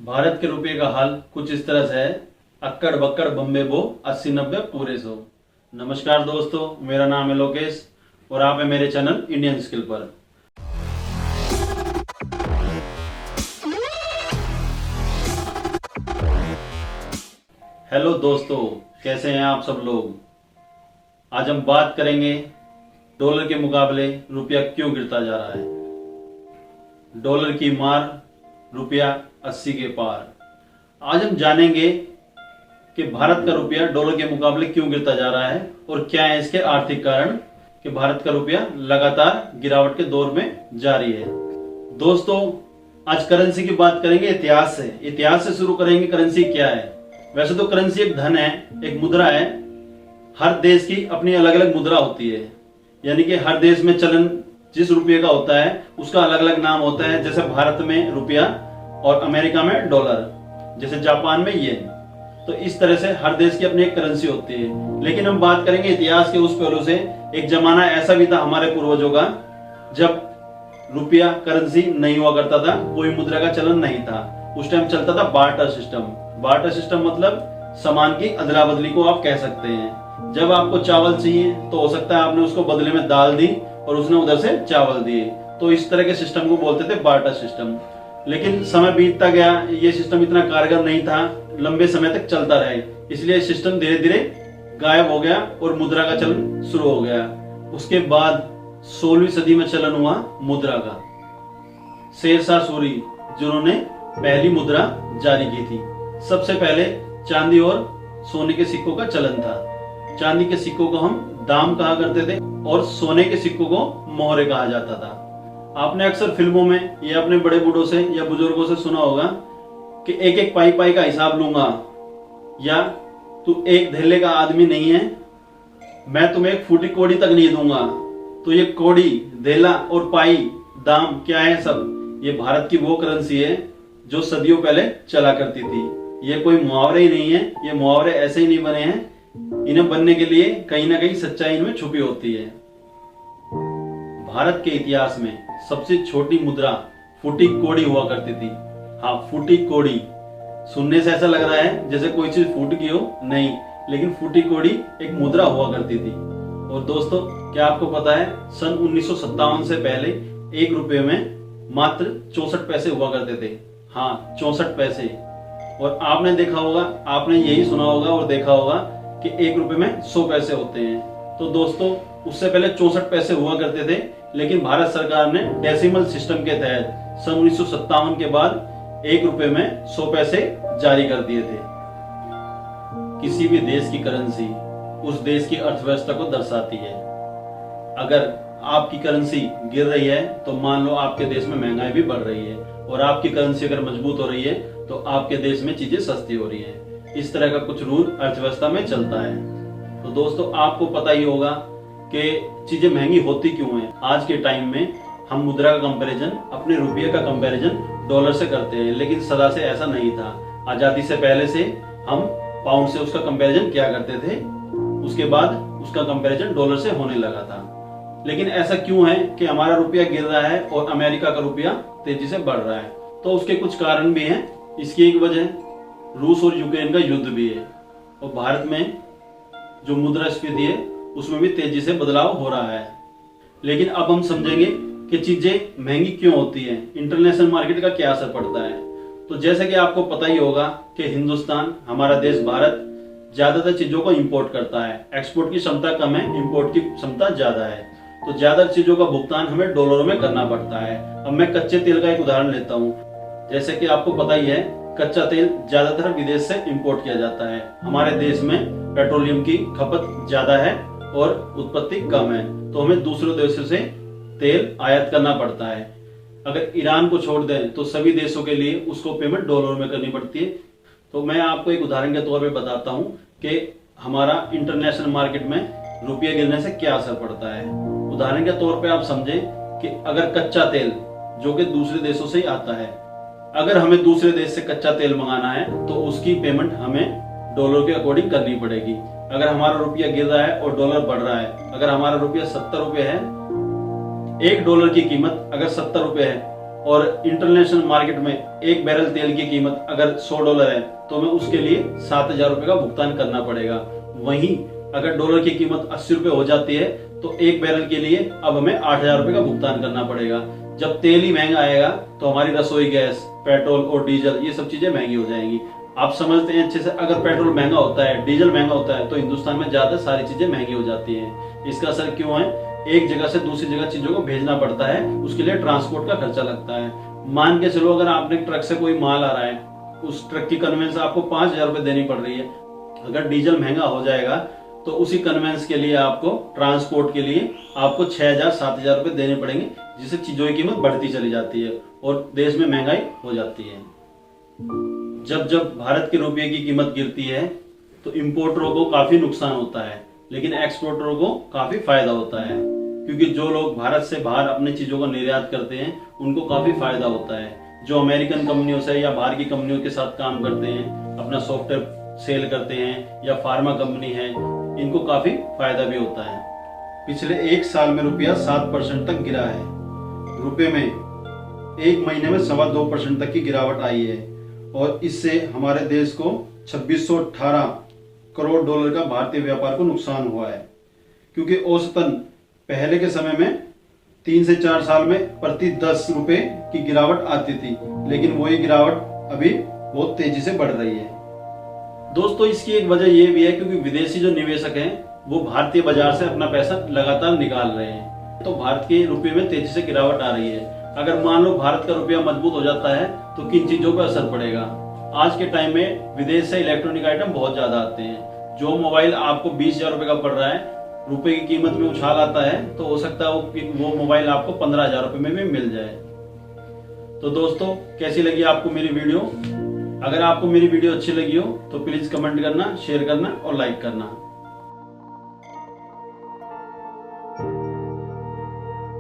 भारत के रुपये का हाल कुछ इस तरह से है। अक्कड़ बक्कड़ बम्बे बो 80-90 पूरे 100। नमस्कार दोस्तों, मेरा नाम है लोकेश और आप है मेरे चैनल इंडियन स्किल पर। हेलो दोस्तों, कैसे हैं आप सब लोग। आज हम बात करेंगे डॉलर के मुकाबले रुपया क्यों गिरता जा रहा है। डॉलर की मार, रुपया 80 के पार। आज हम जानेंगे कि भारत का रुपया डॉलर के मुकाबले क्यों गिरता जा रहा है और क्या है इसके आर्थिक कारण कि भारत का रुपया लगातार गिरावट के दौर में जारी है। दोस्तों, आज करेंसी की बात करेंगे इतिहास से शुरू करेंगे। करेंसी क्या है। वैसे तो करेंसी एक धन है, एक मुद्रा है। हर देश की अपनी अलग अलग मुद्रा होती है, यानी कि हर देश में चलन जिस रुपये का होता है उसका अलग अलग नाम होता है। जैसे भारत में रुपया और अमेरिका में डॉलर, जैसे जापान में येन। तो इस तरह से हर देश की अपनी एक करेंसी होती है। लेकिन हम बात करेंगे इतिहास के उस पहलू से। एक जमाना ऐसा भी था हमारे पूर्वजों का जब रुपया करेंसी नहीं हुआ करता था, कोई मुद्रा का चलन नहीं था। उस टाइम चलता था बार्टर सिस्टम। बार्टर सिस्टम मतलब सामान की अदला बदली को आप कह सकते हैं। जब आपको चावल चाहिए तो हो सकता है आपने उसको बदले में दाल दी और उसने उधर से चावल दिए। तो इस तरह के सिस्टम को बोलते थे बार्टर सिस्टम। लेकिन समय बीतता गया, ये सिस्टम इतना कारगर नहीं था, लंबे समय तक चलता रहे, इसलिए सिस्टम धीरे धीरे गायब हो गया और मुद्रा का चलन शुरू हो गया। उसके बाद 16वीं सदी में चलन हुआ मुद्रा का। शेरशाह सूरी जिन्होंने पहली मुद्रा जारी की थी। सबसे पहले चांदी और सोने के सिक्कों का चलन था। चांदी के सिक्कों को हम दाम कहा करते थे और सोने के सिक्कों को मोहरे कहा जाता था। आपने अक्सर फिल्मों में या अपने बड़े बूढ़ों से या बुजुर्गों से सुना होगा कि एक एक पाई पाई का हिसाब लूंगा, या तू एक धेले का आदमी नहीं है, मैं तुम्हें एक फूटी कौड़ी तक नहीं दूंगा। तो ये कौड़ी, धेला और पाई दाम क्या है सब, ये भारत की वो करेंसी है जो सदियों पहले चला करती थी। ये कोई मुहावरे ही नहीं है, ये मुहावरे ऐसे ही नहीं बने हैं। इन्हें बनने के लिए कहीं ना कहीं सच्चाई इनमें छुपी होती है। भारत के इतिहास में सबसे छोटी मुद्रा फूटी कौड़ी हुआ करती थी। हाँ, फूटी कौड़ी सुनने से ऐसा लग रहा है जैसे कोई चीज फूट गई हो, नहीं, लेकिन फूटी कौड़ी एक मुद्रा हुआ करती थी। और दोस्तों, क्या आपको पता है सन 1957 से पहले एक रुपये में मात्र 64 पैसे हुआ करते थे। हाँ, 64 पैसे। और आपने देखा होगा, आपने यही सुना होगा और देखा होगा कि एक रुपये में 100 पैसे होते हैं। तो दोस्तों, उससे पहले 64 पैसे हुआ करते थे, लेकिन भारत सरकार ने डेसिमल सिस्टम के तहत सन 1957 के बाद एक रुपये में 100 पैसे जारी कर दिए थे। किसी भी देश की करेंसी उस देश की अर्थव्यवस्था को दर्शाती है। अगर आपकी करेंसी गिर रही है तो मान लो आपके देश में महंगाई भी बढ़ रही है, और आपकी करेंसी अगर मजबूत हो रही है तो आपके देश में चीजें सस्ती हो रही है। इस तरह का कुछ रूल अर्थव्यवस्था में चलता है। तो दोस्तों, आपको पता ही होगा कि चीजें महंगी होती क्यों हैं। आज के टाइम में हम मुद्रा का कंपैरिजन, अपने रुपये का कंपैरिजन डॉलर से करते हैं, लेकिन सदा से ऐसा नहीं था। आजादी से पहले से हम पाउंड से उसका कंपैरिजन किया करते थे, उसके बाद उसका कंपैरिजन डॉलर से होने लगा था। लेकिन ऐसा क्यों है कि हमारा रुपया गिर रहा है और अमेरिका का रुपया तेजी से बढ़ रहा है। तो उसके कुछ कारण भी हैं। इसकी एक वजह रूस और यूक्रेन का युद्ध भी है, और भारत में जो मुद्रास्फीति है उसमें भी तेजी से बदलाव हो रहा है। लेकिन अब हम समझेंगे कि चीजें महंगी क्यों होती हैं, इंटरनेशनल मार्केट का क्या असर पड़ता है। तो जैसे कि आपको पता ही होगा कि हिंदुस्तान, हमारा देश भारत, ज्यादातर चीजों को इंपोर्ट करता है। एक्सपोर्ट की क्षमता कम है, इंपोर्ट की क्षमता ज्यादा है। तो ज्यादा चीजों का भुगतान हमें डॉलरों में करना पड़ता है। अब मैं कच्चे तेल का एक उदाहरण लेता हूँ। जैसे कि आपको पता ही है, कच्चा तेल ज्यादातर विदेश से इंपोर्ट किया जाता है। हमारे देश में पेट्रोलियम की खपत ज्यादा है और उत्पत्ति कम है, तो हमें दूसरे देशों से तेल आयात करना पड़ता है। अगर ईरान को छोड़ दें तो सभी देशों के लिए उसको पेमेंट डॉलर में करनी पड़ती है। तो मैं आपको एक उदाहरण के तौर पे बताता हूँ कि हमारा इंटरनेशनल मार्केट में रुपये गिरने से क्या असर पड़ता है। उदाहरण के तौर पे आप समझें कि अगर कच्चा तेल जो कि दूसरे देशों से ही आता है, अगर हमें दूसरे देश से कच्चा तेल मंगाना है तो उसकी पेमेंट हमें डॉलर के अकॉर्डिंग करनी पड़ेगी। अगर हमारा रुपया गिर रहा है और डॉलर बढ़ रहा है, अगर हमारा रुपया 70 रुपये है, $1 की कीमत अगर 70 रुपये है और इंटरनेशनल मार्केट में एक बैरल तेल की कीमत अगर $100 है तो हमें उसके लिए 7,000 रुपए का भुगतान करना पड़ेगा। वहीं अगर डॉलर की कीमत 80 रुपए हो जाती है तो एक बैरल के लिए अब हमें 8,000 रुपए का भुगतान करना पड़ेगा। जब तेल ही महंगा आएगा तो हमारी रसोई गैस, पेट्रोल और डीजल ये सब चीजें महंगी हो जाएंगी। आप समझते हैं अच्छे से, अगर पेट्रोल महंगा होता है, डीजल महंगा होता है तो हिंदुस्तान में ज्यादा सारी चीजें महंगी हो जाती हैं। इसका असर क्यों है? एक जगह से दूसरी जगह चीजों को भेजना पड़ता है, उसके लिए ट्रांसपोर्ट का खर्चा लगता है। मान के चलो अगर आपने ट्रक से कोई माल आ रहा है, उस ट्रक की कन्वेंस आपको 5,000 रुपए देनी पड़ रही है। अगर डीजल महंगा हो जाएगा तो उसी कन्वेंस के लिए आपको, ट्रांसपोर्ट के लिए आपको 6,000-7,000 रुपए देने पड़ेंगे, जिससे चीजों की कीमत बढ़ती चली जाती है और देश में महंगाई हो जाती है। जब जब भारत के रुपये की कीमत गिरती है तो इंपोर्टरों को काफी नुकसान होता है, लेकिन एक्सपोर्टरों को काफी फायदा होता है, क्योंकि जो लोग भारत से बाहर अपनी चीजों का निर्यात करते हैं उनको काफी फायदा होता है। जो अमेरिकन कंपनियों से या बाहर की कंपनियों के साथ काम करते हैं, अपना सॉफ्टवेयर सेल करते हैं, या फार्मा कंपनी है, इनको काफी फायदा भी होता है। पिछले एक साल में रुपया 7% तक गिरा है। रुपये में एक महीने में 2.25% तक की गिरावट आई है और इससे हमारे देश को 2618 करोड़ डॉलर का भारतीय व्यापार को नुकसान हुआ है, क्योंकि औसतन पहले के समय में 3 से 4 साल में प्रति 10 रुपए की गिरावट आती थी, लेकिन वही गिरावट अभी बहुत तेजी से बढ़ रही है। दोस्तों, इसकी एक वजह यह भी है क्योंकि विदेशी जो निवेशक हैं वो भारतीय बाजार से अपना पैसा लगातार निकाल रहे हैं, तो भारत के रुपये में तेजी से गिरावट आ रही है। अगर मान लो भारत का रुपया मजबूत हो जाता है तो किन चीजों पर असर पड़ेगा? आज के टाइम में विदेश से इलेक्ट्रॉनिक आइटम बहुत ज्यादा आते हैं। जो मोबाइल आपको 20,000 रुपए का पड़ रहा है, रुपए की कीमत में उछाल आता है तो हो सकता है वो मोबाइल आपको 15,000 रुपए में भी मिल जाए। तो दोस्तों, कैसी लगी आपको मेरी वीडियो? अगर आपको मेरी वीडियो अच्छी लगी हो तो प्लीज कमेंट करना, शेयर करना और लाइक करना।